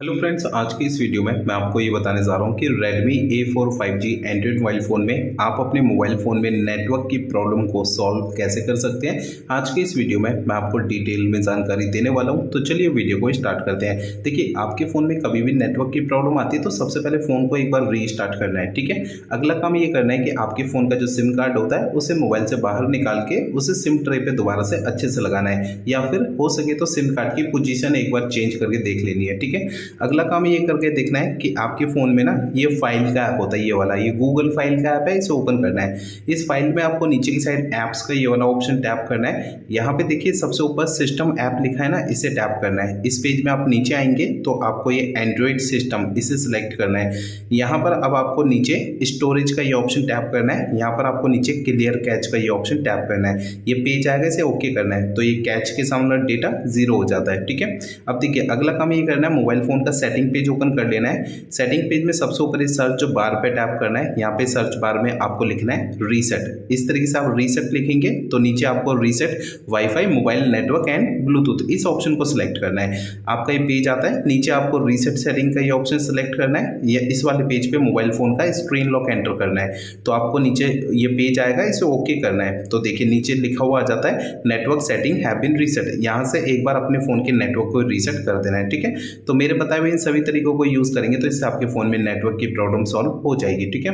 Hello friends, आज की इस वीडियो में मैं आपको ये बताने जा रहा हूँ कि Redmi A4 5G Android mobile phone में आप अपने मोबाइल फ़ोन में नेटवर्क की प्रॉब्लम को सॉल्व कैसे कर सकते हैं। आज की इस वीडियो में मैं आपको डिटेल में जानकारी देने वाला हूँ। तो चलिए वीडियो को स्टार्ट करते हैं। देखिए, आपके फ़ोन में कभी भी नेटवर्क की प्रॉब्लम आती है तो सबसे पहले फ़ोन को एक बार रीस्टार्ट करना है, ठीक है। अगला काम ये करना है कि आपके फ़ोन का जो सिम कार्ड होता है उसे मोबाइल से बाहर निकाल के उसे सिम ट्रे पर दोबारा से अच्छे से लगाना है, या फिर हो सके तो सिम कार्ड की पोजीशन एक बार चेंज करके देख लेनी है, ठीक है। अगला काम ये करके देखना है कि आपके फ़ोन में ना ये फाइल का ऐप होता है, ये वाला, ये गूगल फाइल का ऐप है, इसे ओपन करना है। इस फाइल में आपको नीचे की साइड ऐप्स का ये वाला ऑप्शन टैप करना है। यहाँ पे देखिए सबसे ऊपर सिस्टम ऐप लिखा है ना, इसे टैप करना है। इस पेज में आप नीचे आएंगे तो आपको ये एंड्रॉइड सिस्टम, इसे सिलेक्ट करना है। यहाँ पर अब आपको नीचे स्टोरेज का ये ऑप्शन टैप करना है। यहाँ पर आपको नीचे क्लियर कैच का ये ऑप्शन टैप करना है। ये पेज आएगा, इसे ओके करना है तो ये कैच के सामने डेटा 0 हो जाता है, ठीक है। अब देखिए अगला काम ये करना है, मोबाइल फ़ोन का सेटिंग पेज ओपन कर लेना है। सेटिंग पेज में सबसे ऊपर इस सर्च बार पे टैप करना है। यहाँ पे सर्च बार में आपको लिखना है रीसेट। इस तरीके से आप रीसेट लिखेंगे तो नीचे आपको reset wifi, mobile network and Bluetooth, इस ऑप्शन को सिलेक्ट करना है। आपका ये पेज आता है, नीचे आपको रीसेट सेटिंग का ये ऑप्शन सिलेक्ट करना है। ये इस वाले पेज पे मोबाइल फ़ोन का स्क्रीन लॉक एंटर करना है तो आपको नीचे ये पेज आएगा, इसे ओके करना है। तो देखिए नीचे लिखा हुआ आ जाता है network setting have been reset. यहाँ से एक बार अपने फ़ोन के नेटवर्क को रीसेट कर देना है, ठीक है। तो मेरे बताए हुए इन सभी तरीकों को यूज़ करेंगे तो इससे आपके फ़ोन में नेटवर्क की प्रॉब्लम सॉल्व हो जाएगी, ठीक है।